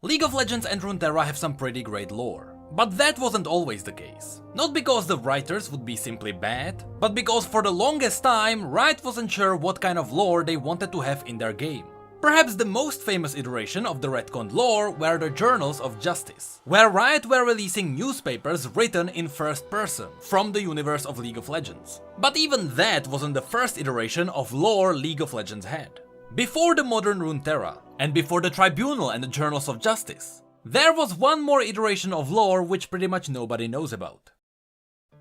League of Legends and Runeterra have some pretty great lore. But that wasn't always the case. Not because the writers would be simply bad, but because for the longest time, Riot wasn't sure what kind of lore they wanted to have in their game. Perhaps the most famous iteration of the retconned lore were the Journals of Justice, where Riot were releasing newspapers written in first person, from the universe of League of Legends. But even that wasn't the first iteration of lore League of Legends had. Before the modern Runeterra, and before the Tribunal and the Journals of Justice, there was one more iteration of lore which pretty much nobody knows about.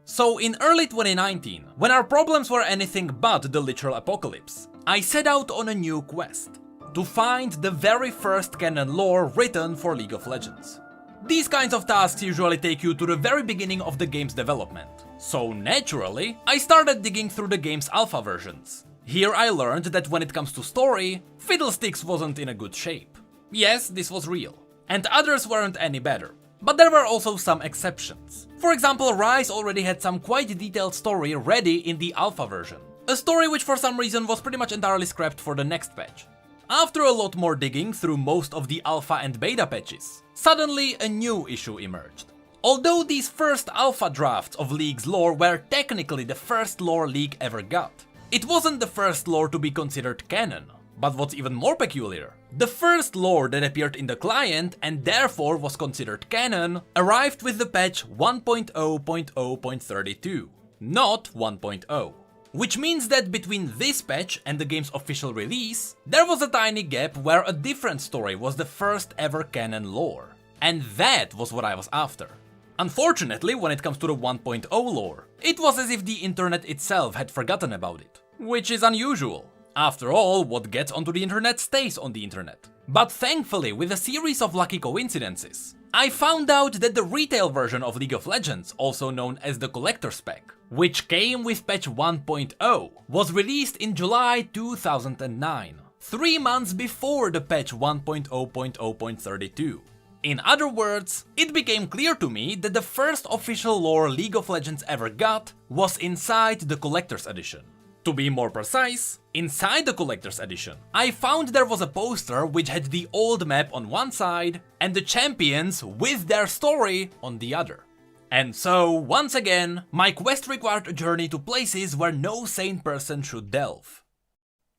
So in early 2019, when our problems were anything but the literal apocalypse, I set out on a new quest. To find the very first canon lore written for League of Legends. These kinds of tasks usually take you to the very beginning of the game's development. So naturally, I started digging through the game's alpha versions. Here I learned that when it comes to story, Fiddlesticks wasn't in a good shape. Yes, this was real. And others weren't any better. But there were also some exceptions. For example, Rise already had some quite detailed story ready in the alpha version. A story which for some reason was pretty much entirely scrapped for the next patch. After a lot more digging through most of the alpha and beta patches, suddenly a new issue emerged. Although these first alpha drafts of League's lore were technically the first lore League ever got, it wasn't the first lore to be considered canon. But what's even more peculiar, the first lore that appeared in the client and therefore was considered canon arrived with the patch 1.0.0.32, not 1.0. Which means that between this patch and the game's official release, there was a tiny gap where a different story was the first ever canon lore. And that was what I was after. Unfortunately, when it comes to the 1.0 lore, it was as if the internet itself had forgotten about it. Which is unusual. After all, what gets onto the internet stays on the internet. But thankfully, with a series of lucky coincidences, I found out that the retail version of League of Legends, also known as the Collector's Pack, which came with patch 1.0, was released in July 2009, 3 months before the patch 1.0.0.32. In other words, it became clear to me that the first official lore League of Legends ever got was inside the Collector's Edition. To be more precise, inside the Collector's Edition, I found there was a poster which had the old map on one side and the champions with their story on the other. And so, once again, my quest required a journey to places where no sane person should delve.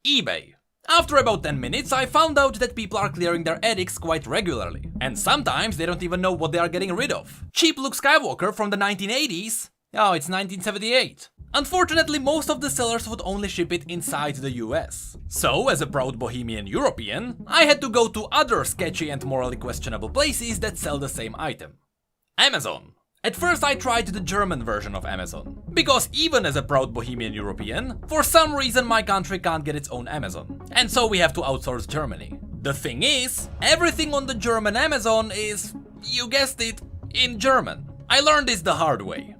eBay. After about 10 minutes, I found out that people are clearing their attics quite regularly, and sometimes they don't even know what they are getting rid of. Cheap Luke Skywalker from the 1980s? Oh, it's 1978. Unfortunately, most of the sellers would only ship it inside the US. So, as a proud Bohemian European, I had to go to other sketchy and morally questionable places that sell the same item. Amazon. At first I tried the German version of Amazon, because even as a proud Bohemian European, for some reason my country can't get its own Amazon, and so we have to outsource Germany. The thing is, everything on the German Amazon is, you guessed it, in German. I learned this the hard way.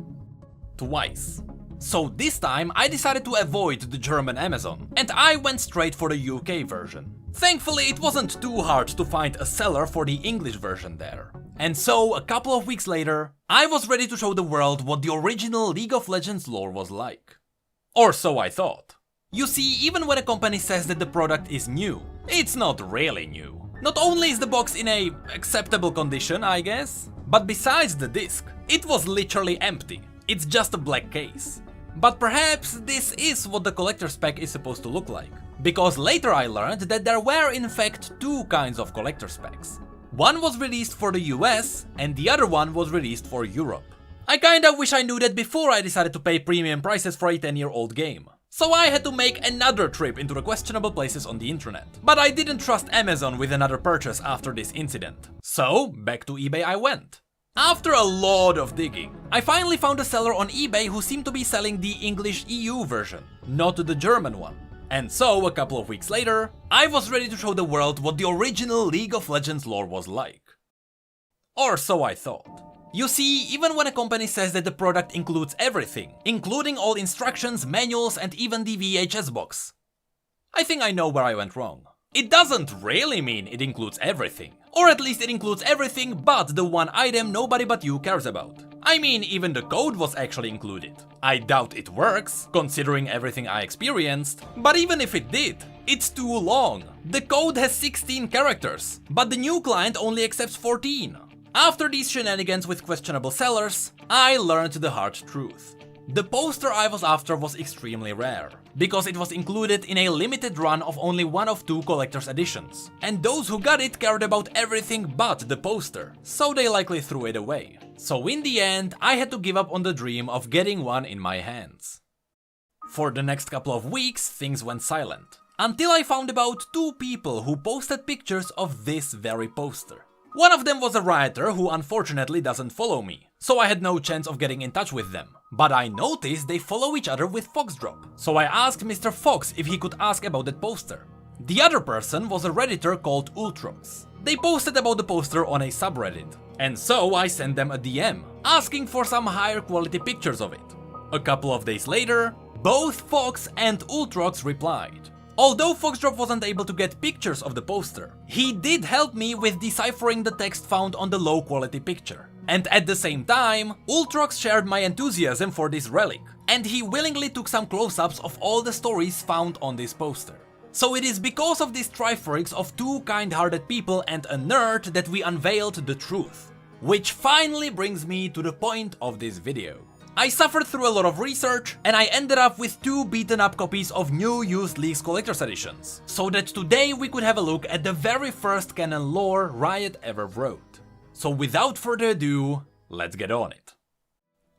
Twice. So this time I decided to avoid the German Amazon, and I went straight for the UK version. Thankfully it wasn't too hard to find a seller for the English version there. And so, a couple of weeks later, I was ready to show the world what the original League of Legends lore was like. Or so I thought. You see, even when a company says that the product is new, it's not really new. Not only is the box in a acceptable condition, I guess, but besides the disc, it was literally empty. It's just a black case. But perhaps this is what the collector's pack is supposed to look like. Because later I learned that there were in fact two kinds of collector's packs. One was released for the US and the other one was released for Europe. I kinda wish I knew that before I decided to pay premium prices for a 10-year-old game. So I had to make another trip into the questionable places on the internet. But I didn't trust Amazon with another purchase after this incident. So back to eBay I went. After a lot of digging, I finally found a seller on eBay who seemed to be selling the English EU version, not the German one. And so, a couple of weeks later, I was ready to show the world what the original League of Legends lore was like. Or so I thought. You see, even when a company says that the product includes everything, including all instructions, manuals, and even the VHS box, I think I know where I went wrong. It doesn't really mean it includes everything. Or at least it includes everything but the one item nobody but you cares about. I mean, even the code was actually included. I doubt it works, considering everything I experienced, but even if it did, It's too long. The code has 16 characters, but the new client only accepts 14. After these shenanigans with questionable sellers, I learned the hard truth. The poster I was after was extremely rare, because it was included in a limited run of only one of 2 collector's editions, and those who got it cared about everything but the poster, so they likely threw it away. So in the end, I had to give up on the dream of getting one in my hands. For the next couple of weeks, things went silent, until I found about 2 people who posted pictures of this very poster. One of them was a Rioter who unfortunately doesn't follow me, so I had no chance of getting in touch with them. But I noticed they follow each other with Foxdrop, so I asked Mr. Fox if he could ask about that poster. The other person was a Redditor called Ultrox. They posted about the poster on a subreddit, and so I sent them a DM, asking for some higher quality pictures of it. A couple of days later, both Fox and Ultrox replied. Although Foxdrop wasn't able to get pictures of the poster, he did help me with deciphering the text found on the low quality picture. And at the same time, Ultrox shared my enthusiasm for this relic, and he willingly took some close-ups of all the stories found on this poster. So it is because of these triferics of 2 kind-hearted people and a nerd that we unveiled the truth. Which finally brings me to the point of this video. I suffered through a lot of research, and I ended up with 2 beaten up copies of new Used Leagues Collector's Editions, so that today we could have a look at the very first Canon lore Riot ever wrote. So without further ado, let's get on it.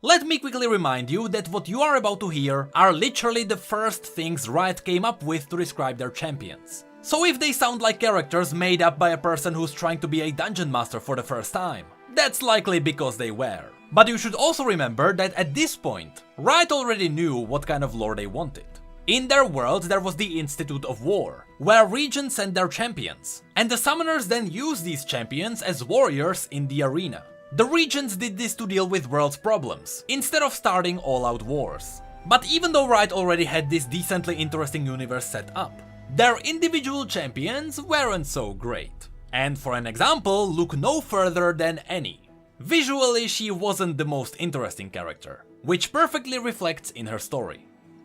Let me quickly remind you that what you are about to hear are literally the first things Riot came up with to describe their champions. So if they sound like characters made up by a person who's trying to be a dungeon master for the first time, that's likely because they were. But you should also remember that at this point, Riot already knew what kind of lore they wanted. In their world there was the Institute of War, where regions sent their champions, and the summoners then used these champions as warriors in the arena. The regions did this to deal with world's problems, instead of starting all-out wars. But even though Riot already had this decently interesting universe set up, their individual champions weren't so great. And for an example, look no further than Annie. Visually, she wasn't the most interesting character, which perfectly reflects in her story.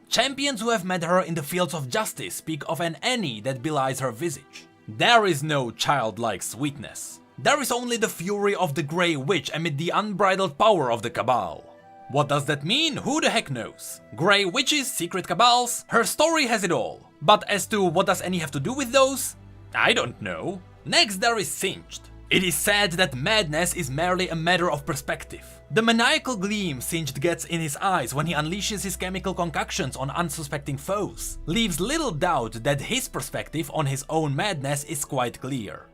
Champions who have met her in the fields of justice speak of an Annie that belies her visage. There is no childlike sweetness. There is only the fury of the Grey Witch amid the unbridled power of the Cabal. What does that mean? Who the heck knows? Grey Witches, secret cabals, her story has it all. But as to what does Annie have to do with those? I don't know. Next there is Singed. It is said that madness is merely a matter of perspective. The maniacal gleam Singed gets in his eyes when he unleashes his chemical concoctions on unsuspecting foes leaves little doubt that his perspective on his own madness is quite clear.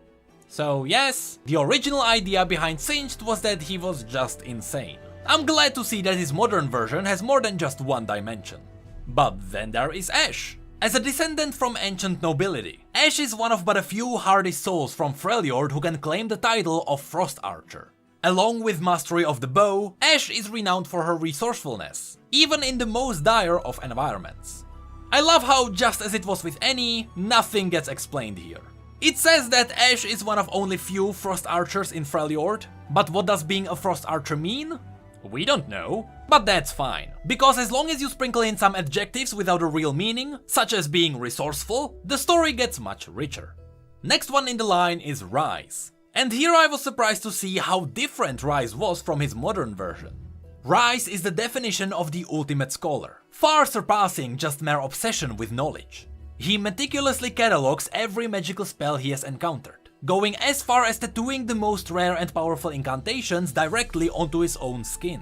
So yes, the original idea behind Singed was that he was just insane. I'm glad to see that his modern version has more than just one dimension. But then there is Ashe. As a descendant from ancient nobility, Ashe is one of but a few hardy souls from Freljord who can claim the title of Frost Archer. Along with mastery of the bow, Ashe is renowned for her resourcefulness, even in the most dire of environments. I love how, just as it was with Annie, nothing gets explained here. It says that Ashe is one of only few Frost Archers in Freljord, but what does being a Frost Archer mean? We don't know, but that's fine, because as long as you sprinkle in some adjectives without a real meaning, such as being resourceful, the story gets much richer. Next one in the line is Rise, and here I was surprised to see how different Rise was from his modern version. Rise is the definition of the ultimate scholar, far surpassing just mere obsession with knowledge. He meticulously catalogs every magical spell he has encountered, going as far as tattooing the most rare and powerful incantations directly onto his own skin.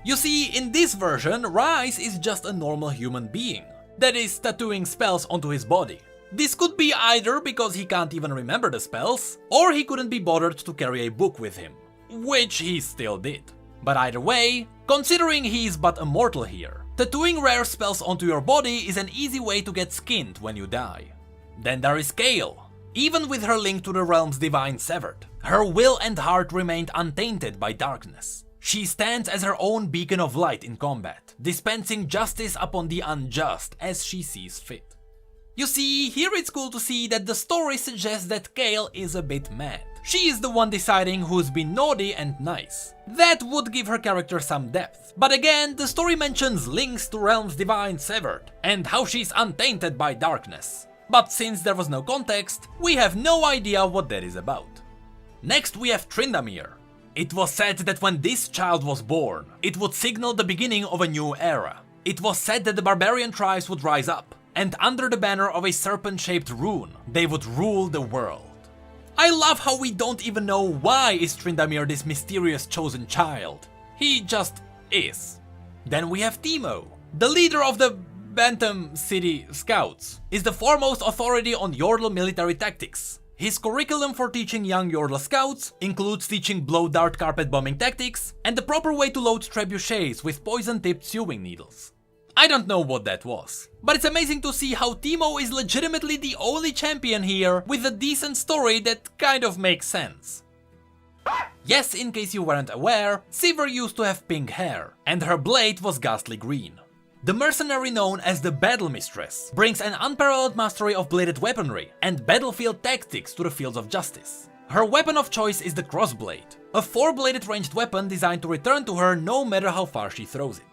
You see, in this version, Rise is just a normal human being, that is, tattooing spells onto his body. This could be either because he can't even remember the spells, or he couldn't be bothered to carry a book with him, which he still did. But either way, considering he is but a mortal here, tattooing rare spells onto your body is an easy way to get skinned when you die. Then there is Kayle. Even with her link to the realms divine severed, her will and heart remained untainted by darkness. She stands as her own beacon of light in combat, dispensing justice upon the unjust as she sees fit. You see, here it's cool to see that the story suggests that Kayle is a bit mad. She is the one deciding who's been naughty and nice. That would give her character some depth. But again, the story mentions links to realms divine severed, and how she's untainted by darkness. but since there was no context, we have no idea what that is about. Next we have Tryndamere. It was said that when this child was born, it would signal the beginning of a new era. It was said that the barbarian tribes would rise up, and under the banner of a serpent-shaped rune, they would rule the world. I love how we don't even know why is Tryndamere this mysterious chosen child. He just is. Then we have Teemo. The leader of the Bantam City Scouts is the foremost authority on Yordle military tactics. His curriculum for teaching young Yordle scouts includes teaching blow dart carpet bombing tactics and the proper way to load trebuchets with poison-tipped sewing needles. I don't know what that was, but it's amazing to see how Teemo is legitimately the only champion here with a decent story that kind of makes sense. Yes, in case you weren't aware, Sivir used to have pink hair, and her blade was ghastly green. The mercenary known as the Battle Mistress brings an unparalleled mastery of bladed weaponry and battlefield tactics to the fields of justice. Her weapon of choice is the crossblade, a 4-bladed ranged weapon designed to return to her no matter how far she throws it.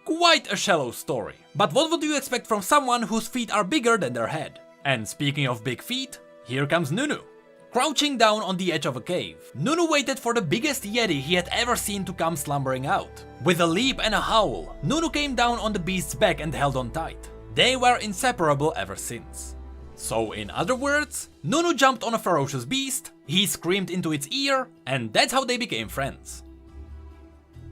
Quite a shallow story, but what would you expect from someone whose feet are bigger than their head? And speaking of big feet, here comes Nunu. Crouching down on the edge of a cave, Nunu waited for the biggest yeti he had ever seen to come slumbering out. With a leap and a howl, Nunu came down on the beast's back and held on tight. They were inseparable ever since. So in other words, Nunu jumped on a ferocious beast, he screamed into its ear, and that's how they became friends.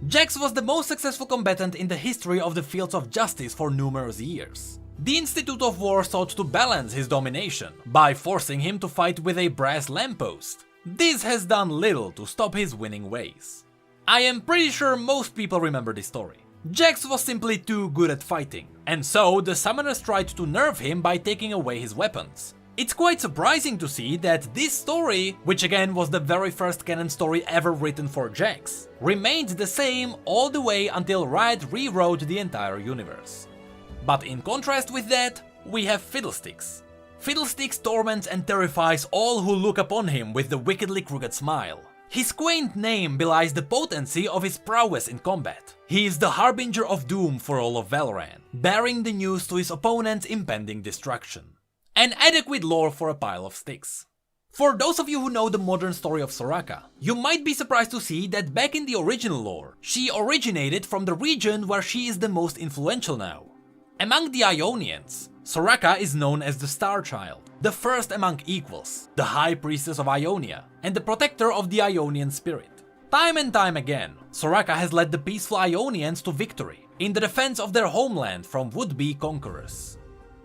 Jax was the most successful combatant in the history of the fields of justice for numerous years. The Institute of War sought to balance his domination by forcing him to fight with a brass lamppost. This has done little to stop his winning ways. I am pretty sure most people remember this story. Jax was simply too good at fighting, and so the summoners tried to nerf him by taking away his weapons. It's quite surprising to see that this story, which again was the very first canon story ever written for Jax, remained the same all the way until Riot rewrote the entire universe. But in contrast with that, we have Fiddlesticks. Fiddlesticks torments and terrifies all who look upon him with the wickedly crooked smile. His quaint name belies the potency of his prowess in combat. He is the harbinger of doom for all of Valoran, bearing the news to his opponent's impending destruction. An adequate lore for a pile of sticks. For those of you who know the modern story of Soraka, you might be surprised to see that back in the original lore, she originated from the region where she is the most influential now. Among the Ionians, Soraka is known as the Star Child, the first among equals, the High Priestess of Ionia, and the protector of the Ionian spirit. Time and time again, Soraka has led the peaceful Ionians to victory in the defense of their homeland from would-be conquerors.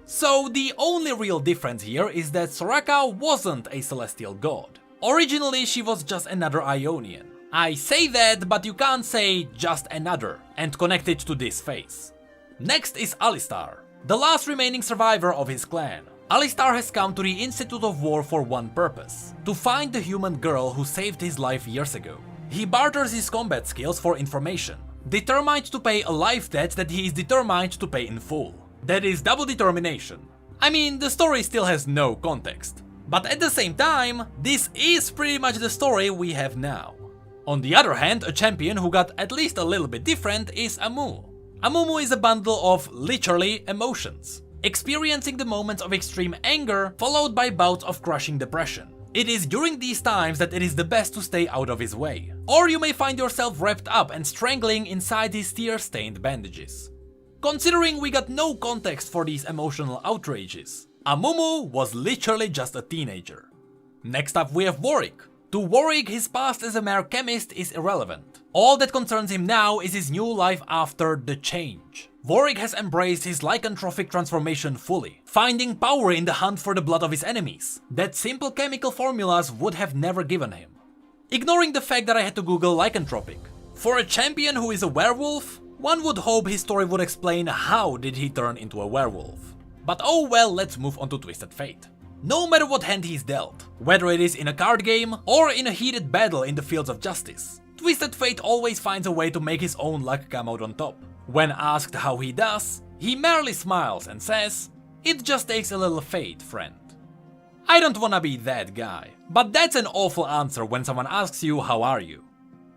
So the only real difference here is that Soraka wasn't a celestial god. Originally she was just another Ionian. I say that, but you can't say just another and connect it to this face. Next is Alistar, the last remaining survivor of his clan. Alistar has come to the Institute of War for one purpose: to find the human girl who saved his life years ago. He barters his combat skills for information, determined to pay a life debt that he is determined to pay in full. That is double determination. I mean, the story still has no context. But at the same time, this is pretty much the story we have now. On the other hand, a champion who got at least a little bit different is Amumu. Amumu is a bundle of, literally, emotions, experiencing the moments of extreme anger followed by bouts of crushing depression. It is during these times that it is the best to stay out of his way, or you may find yourself wrapped up and strangling inside his tear-stained bandages. Considering we got no context for these emotional outrages, Amumu was literally just a teenager. Next up we have Warwick. To Warwick, his past as a mere chemist is irrelevant. All that concerns him now is his new life after the change. Warwick has embraced his lycanthropic transformation fully, finding power in the hunt for the blood of his enemies that simple chemical formulas would have never given him. Ignoring the fact that I had to Google lycanthropic, for a champion who is a werewolf, one would hope his story would explain how did he turn into a werewolf. But oh well, let's move on to Twisted Fate. No matter what hand he's dealt, whether it is in a card game or in a heated battle in the fields of justice, Twisted Fate always finds a way to make his own luck come out on top. When asked how he does, he merely smiles and says, "It just takes a little fate, friend." I don't wanna be that guy, but that's an awful answer when someone asks you how are you.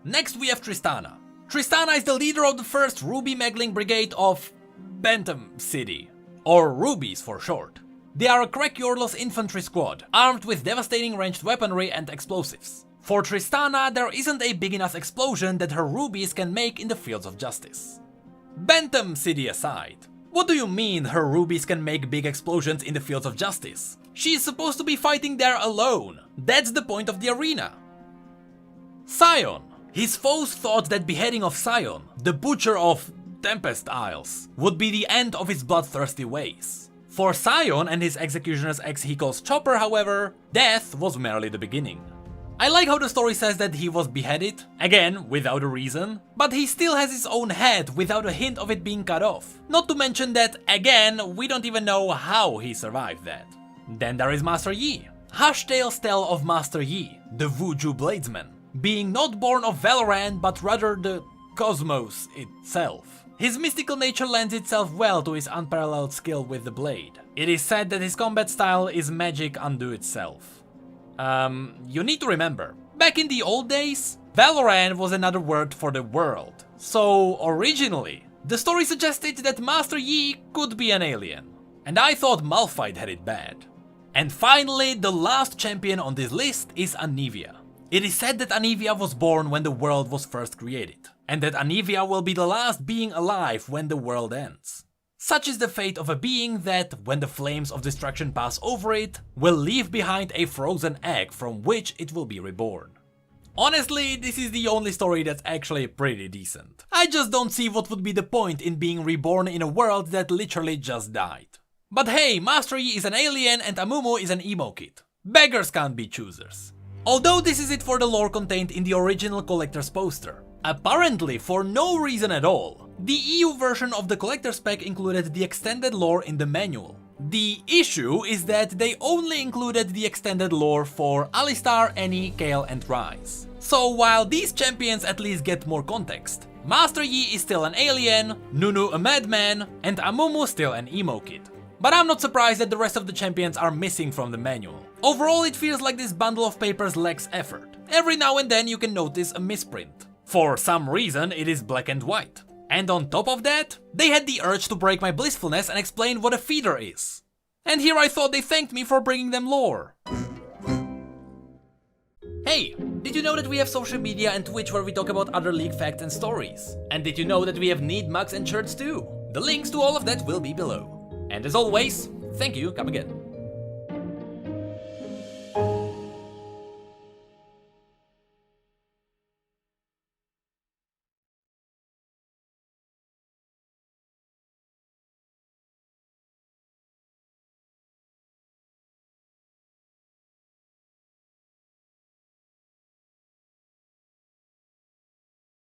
Next we have Tristana. Tristana is the leader of the first Ruby Megling Brigade of Bantam City, or Rubies for short. They are a crack-your-less infantry squad, armed with devastating ranged weaponry and explosives. For Tristana, there isn't a big enough explosion that her rubies can make in the fields of justice. Bantam City aside, what do you mean her rubies can make big explosions in the fields of justice? She is supposed to be fighting there alone. That's the point of the arena. Sion. His foes thought that beheading of Sion, the butcher of Tempest Isles, would be the end of his bloodthirsty ways. For Sion and his executioner's ex he calls Chopper, however, death was merely the beginning. I like how the story says that he was beheaded, again without a reason, but he still has his own head without a hint of it being cut off. Not to mention that, again, we don't even know how he survived that. Then there is Master Yi. Hush Tales tell of Master Yi, the Wuju Bladesman, being not born of Valoran but rather the cosmos itself. His mystical nature lends itself well to his unparalleled skill with the blade. It is said that his combat style is magic unto itself. You need to remember, back in the old days, Valoran was another word for the world. So originally, the story suggested that Master Yi could be an alien. And I thought Malphite had it bad. And finally, the last champion on this list is Anivia. It is said that Anivia was born when the world was first created, and that Anivia will be the last being alive when the world ends. Such is the fate of a being that, when the flames of destruction pass over it, will leave behind a frozen egg from which it will be reborn. Honestly, this is the only story that's actually pretty decent. I just don't see what would be the point in being reborn in a world that literally just died. But hey, Master Yi is an alien and Amumu is an emo kid. Beggars can't be choosers. Although this is it for the lore contained in the original collector's poster. Apparently, for no reason at all, the EU version of the collector's pack included the extended lore in the manual. The issue is that they only included the extended lore for Alistar, Annie, Kael and Ryze. So while these champions at least get more context, Master Yi is still an alien, Nunu a madman, and Amumu still an emo kid. But I'm not surprised that the rest of the champions are missing from the manual. Overall, it feels like this bundle of papers lacks effort. Every now and then you can notice a misprint. For some reason, it is black and white. And on top of that, they had the urge to break my blissfulness and explain what a feeder is. And here I thought they thanked me for bringing them lore. Hey, did you know that we have social media and Twitch where we talk about other League facts and stories? And did you know that we have neat mugs and shirts too? The links to all of that will be below. And as always, thank you, come again.